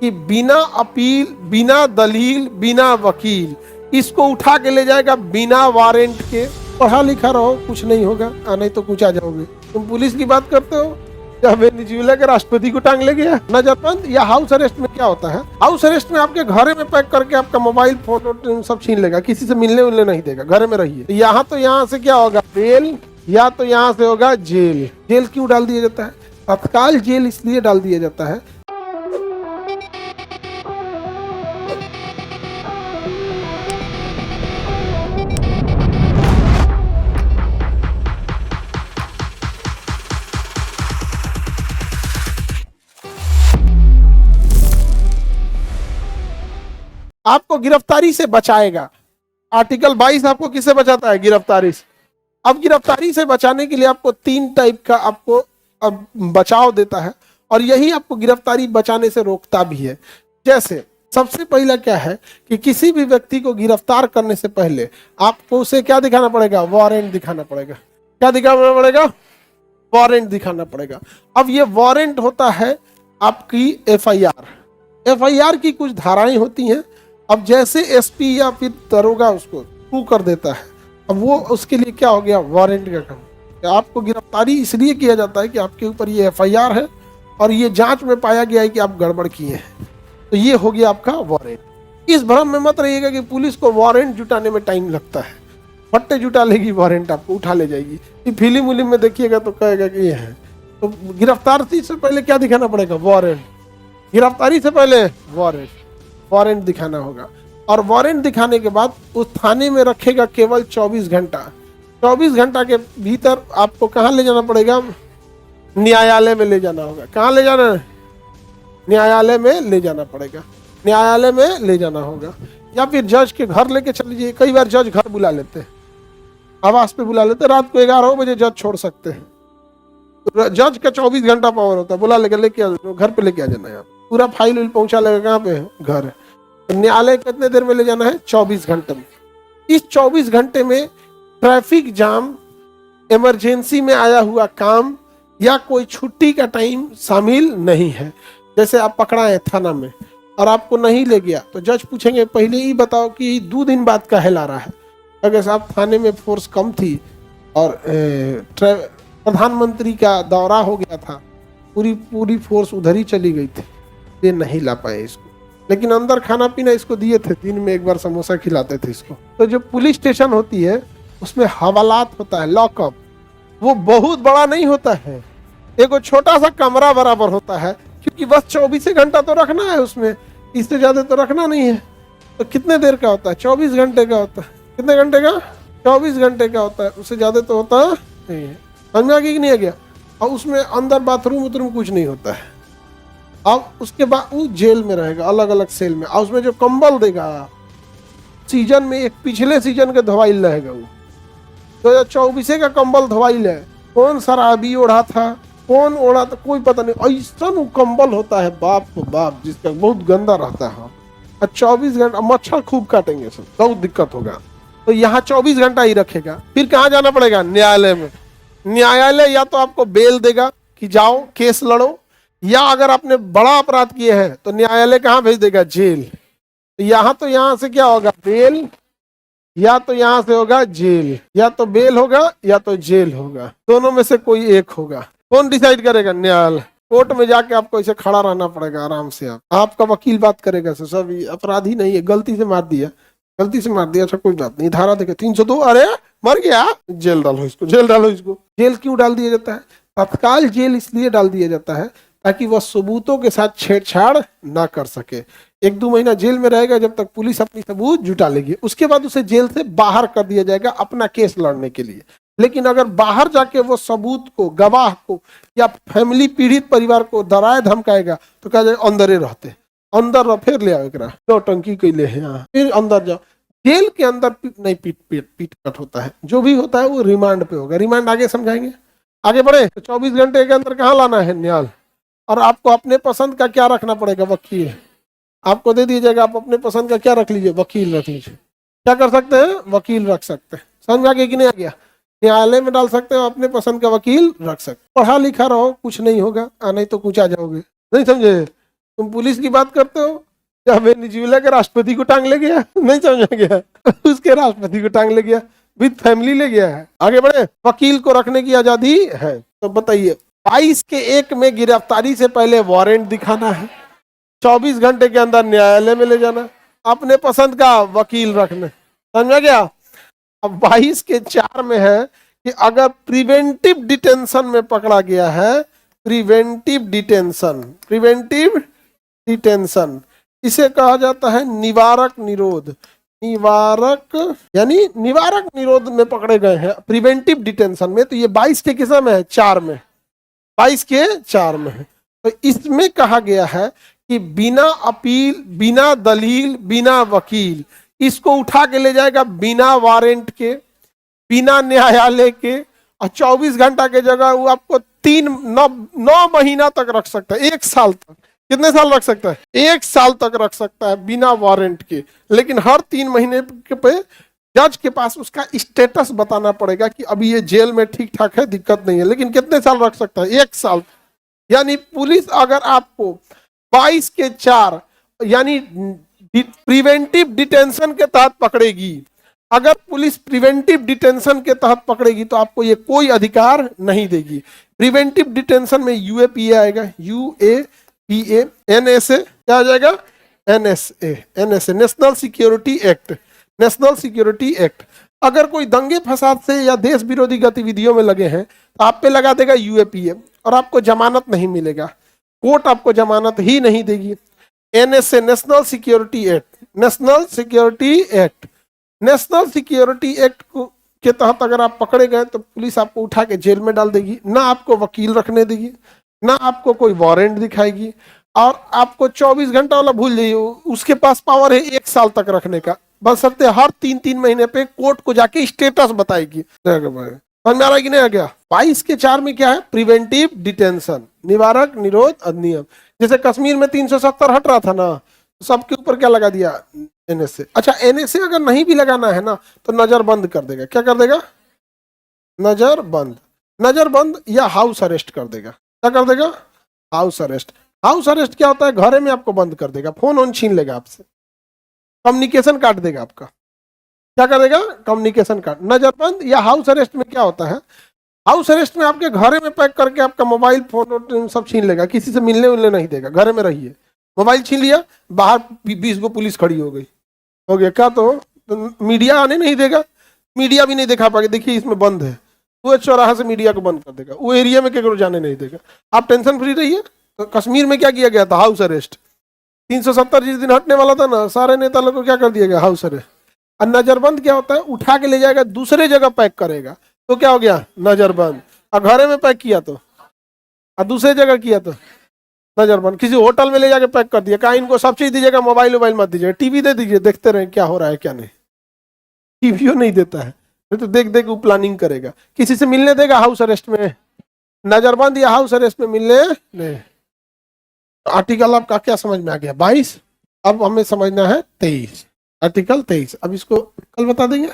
कि बिना अपील, बिना दलील, बिना वकील इसको उठा के ले जाएगा बिना वारंट के। पढ़ा लिखा रहो, कुछ नहीं होगा, नहीं तो कुछ आ जाओगे। तुम पुलिस की बात करते हो, क्या वेनेजुएला के राष्ट्रपति को टांग ले गया नजरबंद? या हाउस अरेस्ट में क्या होता है? हाउस अरेस्ट में आपके घरे में पैक करके आपका मोबाइल फोन सब छीन लेगा, किसी से मिलने उलने नहीं देगा, घरे में रहिए। यहाँ तो यहाँ से क्या होगा, बेल, या तो यहाँ से होगा जेल। जेल क्यों डाल दिया जाता है? तत्काल जेल इसलिए डाल दिया जाता है, आपको गिरफ्तारी से बचाएगा। आर्टिकल 22 आपको किससे बचाता है? गिरफ्तारी से। अब गिरफ्तारी से बचाने के लिए आपको 3 टाइप का आपको अब बचाव देता है, और यही आपको गिरफ्तारी बचाने से रोकता भी है। जैसे सबसे पहला क्या है कि किसी भी व्यक्ति को गिरफ्तार करने से पहले आपको उसे क्या दिखाना पड़ेगा? वारंट दिखाना पड़ेगा। क्या दिखाना पड़ेगा? वारंट दिखाना पड़ेगा। अब ये वारंट होता है आपकी एफआईआर। एफआईआर की कुछ धाराएं होती हैं। अब जैसे एसपी या फिर दरोगा उसको थ्रू कर देता है, अब वो उसके लिए क्या हो गया? वारंट का काम। आपको गिरफ्तारी इसलिए किया जाता है कि आपके ऊपर ये एफआईआर है और ये जांच में पाया गया है कि आप गड़बड़ किए हैं, तो ये हो गया आपका वारंट। इस भ्रम में मत रहिएगा कि पुलिस को वारंट जुटाने में टाइम लगता है। फट्टे जुटा लेगी वारंट, आपको उठा ले जाएगी। फिल्म उलिम में देखिएगा तो कहेगा कि ये है। तो गिरफ्तारी से पहले क्या दिखाना पड़ेगा? वारंट। गिरफ्तारी से पहले वारंट दिखाना होगा, और वारंट दिखाने के बाद उस थाने में रखेगा केवल 24 घंटा। 24 घंटा के भीतर आपको कहाँ ले जाना पड़ेगा? न्यायालय में ले जाना होगा। कहाँ ले जाना है? न्यायालय में ले जाना पड़ेगा। न्यायालय में ले जाना होगा, या फिर जज के घर लेके चल लीजिए। कई बार जज घर बुला लेते हैं, आवास पे बुला लेते हैं। रात को 11 बजे जज छोड़ सकते हैं, तो जज का 24 घंटा पावर होता है। बुला लेके घर पे लेके आ जाना है, पूरा फाइल विल पहुंचा लेगा। कहाँ पे? घर। तो न्यायालय कितने देर में ले जाना है? 24 घंटे में। इस 24 घंटे में ट्रैफिक जाम, इमरजेंसी में आया हुआ काम या कोई छुट्टी का टाइम शामिल नहीं है। जैसे आप पकड़ा है थाना में और आपको नहीं ले गया, तो जज पूछेंगे पहले ही बताओ कि 2 दिन बाद काहे ला रहा है। अगर साहब थाने में फोर्स कम थी और प्रधानमंत्री का दौरा हो गया था, पूरी फोर्स उधर ही चली गई थी, ये नहीं ला पाए इसको। लेकिन अंदर खाना पीना इसको दिए थे, दिन में एक बार समोसा खिलाते थे इसको। तो जो पुलिस स्टेशन होती है उसमें हवालात होता है, लॉकअप, वो बहुत बड़ा नहीं होता है, एक छोटा सा कमरा बराबर होता है, क्योंकि बस 24 घंटा तो रखना है उसमें, इससे ज्यादा तो रखना नहीं है। तो कितने देर का होता है? 24 घंटे का होता है। कितने घंटे का? 24 घंटे का होता है, उससे ज्यादा तो होता नहीं है। समझ में आ गया कि नहीं आ गया? और उसमें अंदर बाथरूम कुछ नहीं होता है। अब उसके बाद वो जेल में रहेगा, अलग अलग सेल में, और उसमें जो कंबल देगा सीजन में, एक पिछले सीजन के धोवाइल रहेगा, वो 2024 का कंबल धोवाइल है। कौन शराबी ओढ़ा था, कौन ओढ़ा था, कोई पता नहीं। ऐसा वो कंबल होता है, बाप तो बाप, जिसका बहुत गंदा रहता है। और 24 घंटा मच्छर खूब काटेंगे, सब बहुत दिक्कत होगा। तो यहाँ 24 घंटा ही रखेगा। फिर कहाँ जाना पड़ेगा? न्यायालय में। न्यायालय या तो आपको बेल देगा कि जाओ केस लड़ो, या अगर आपने बड़ा अपराध किए हैं तो न्यायालय कहाँ भेज देगा? जेल। तो यहाँ तो यहाँ से क्या होगा? बेल, या तो यहाँ से होगा जेल। या तो बेल होगा या तो जेल होगा, दोनों में से कोई एक होगा। कौन डिसाइड करेगा? न्यायालय। कोर्ट में जाके आपको ऐसे खड़ा रहना पड़ेगा आराम से। आपका वकील बात करेगा, सब अपराधी नहीं है, गलती से मार दिया, अच्छा कोई बात नहीं, धारा देखे 302, अरे मर गया, जेल डालो इसको, जेल डालो इसको। जेल क्यों डाल दिया जाता है? तत्काल जेल इसलिए डाल दिया जाता है ताकि वह सबूतों के साथ छेड़छाड़ ना कर सके। 1-2 महीना जेल में रहेगा जब तक पुलिस अपनी सबूत जुटा लेगी। उसके बाद उसे जेल से बाहर कर दिया जाएगा अपना केस लड़ने के लिए। लेकिन अगर बाहर जाके वो सबूत को, गवाह को या फैमिली पीड़ित परिवार को डराए धमकाएगा तो क्या जाए? अंदर रहते, अंदर रह, फिर ले आओ एकरा, नौटंकी कैले है यहाँ, फिर अंदर जाओ। जेल के अंदर नहीं पीट कट होता है, जो भी होता है वो रिमांड पे होगा। रिमांड आगे समझाएंगे, आगे बढ़े। तो 24 घंटे के अंदर कहाँ लाना है? न्यायालय। और आपको अपने पसंद का क्या रखना पड़ेगा? वकील। आपको दे दिया जाएगा, आप अपने पसंद का क्या रख लीजिए? वकील रख लीजिए। क्या कर सकते हैं? वकील रख सकते हैं। समझ आ गया कि नहीं आ गया? न्यायालय में डाल सकते हो, अपने पसंद का वकील रख सकते। पढ़ा लिखा रहो, कुछ नहीं होगा, नहीं तो कुछ आ जाओगे। नहीं समझे? तुम पुलिस की बात करते हो? या वेनेजुएला के राष्ट्रपति को टांग ले गया? नहीं समझा गया? उसके राष्ट्रपति को टांग ले गया, विद फैमिली ले गया है। आगे बढ़े। वकील को रखने की आजादी है। तो बताइए, 22(1) में गिरफ्तारी से पहले वारंट दिखाना है, 24 घंटे के अंदर न्यायालय में ले जाना, अपने पसंद का वकील रखना। समझा गया? अब 22(4) में है कि अगर प्रिवेंटिव डिटेंशन में पकड़ा गया है, प्रिवेंटिव डिटेंशन, इसे कहा जाता है निवारक निरोध। निवारक यानी निवारक निरोध में पकड़े गए हैं प्रिवेंटिव डिटेंशन में। तो ये 22 के किस में है? 4 में। 22 के 4 में है। तो इसमें कहा गया है कि बिना अपील, बिना दलील, बिना वकील इसको उठा के ले जाएगा, बिना वारंट के, बिना न्यायालय के, और 24 घंटा के जगह वो आपको 9 महीना तक रख सकता है, 1 साल तक। कितने साल रख सकता है? 1 साल तक रख सकता है बिना वारंट के। लेकिन हर 3 महीने पे जज के पास उसका स्टेटस बताना पड़ेगा कि अभी ये जेल में ठीक ठाक है, दिक्कत नहीं है। लेकिन कितने साल रख सकता है? 1 साल। यानी पुलिस अगर आपको 22(4) यानी प्रिवेंटिव डिटेंशन के तहत पकड़ेगी, अगर पुलिस प्रिवेंटिव डिटेंशन के तहत पकड़ेगी तो आपको ये कोई अधिकार नहीं देगी। प्रिवेंटिव डिटेंशन में यूएपीए आएगा, यूएपीए, एनएसए क्या आ जाएगा? NSA, national security act, national security act. अगर कोई दंगे फसाद से या देश विरोधी गतिविधियों में लगे हैं तो आप पे लगा देगा यूएपीए और आपको जमानत नहीं मिलेगा, कोर्ट आपको जमानत ही नहीं देगी। NSA, national security act, national security act, national security act के तहत अगर आप पकड़े गए तो पुलिस आपको उठा के जेल में डाल देगी, ना आपको वकील रखने देगी, ना आपको कोई वारंट दिखाएगी, और आपको 24 घंटा वाला भूल जाइए, उसके पास पावर है 1 साल तक रखने का। बस सकते हर 3-3 महीने पे कोर्ट को जाके स्टेटस बताएगी। समझ में आ रहा है कि नहीं आ गया? 22(4) में क्या है? प्रिवेंटिव डिटेंशन, निवारक निरोध अधिनियम। जैसे कश्मीर में 370 हट रहा था ना, सबके ऊपर क्या लगा दिया? एनएसए। अच्छा, एनएसए अगर नहीं भी लगाना है ना तो नजर बंद कर देगा। क्या कर देगा? नजर बंद, नजर बंद या हाउस अरेस्ट कर देगा। क्या कर देगा? House arrest. हाउस अरेस्ट क्या होता है? घरे में आपको बंद कर देगा, फोन ऑन छीन लेगा आपसे, कम्युनिकेशन काट देगा आपका। क्या कर देगा? कम्युनिकेशन काट। नजर बंद या हाउस अरेस्ट में क्या होता है? हाउस अरेस्ट में आपके घरे में पैक करके आपका मोबाइल फोन सब छीन लेगा, किसी से मिलने उलने नहीं देगा, घरे में रहिए। मोबाइल छीन लिया, बाहर 20 गो पुलिस खड़ी हो गई, हो गया क्या? तो मीडिया आने नहीं देगा, मीडिया भी नहीं दिखा पाएगा, देखिए इसमें बंद है, वो चौराहा से मीडिया को बंद कर देगा, वो एरिया में केकरो जाने नहीं देगा। आप टेंशन फ्री रहिए। तो कश्मीर में क्या किया गया था? House arrest. 370 जिस दिन हटने वाला था ना, सारे नेता लोग को क्या कर दिया गया? House arrest. और नजरबंद क्या होता है? उठा के ले जाएगा, दूसरे जगह पैक करेगा, तो क्या हो गया? नजरबंद। और घरे में पैक किया तो, और दूसरे जगह किया तो नजरबंद। किसी होटल में ले जाके पैक कर दिया, कहा इनको सब चीज दीजिएगा, मोबाइल वोबाइल मत दीजिएगा, टीवी दे दीजिए, देखते रहे क्या हो रहा है क्या नहीं। टीवी नहीं देता है तो देख देख वो प्लानिंग करेगा। किसी से मिलने देगा हाउस अरेस्ट में? नजरबंद या हाउस अरेस्ट में मिलने नहीं। आर्टिकल आपका क्या समझ में आ गया? 22। अब हमें समझना है 23, आर्टिकल 23। अब इसको कल बता देंगे।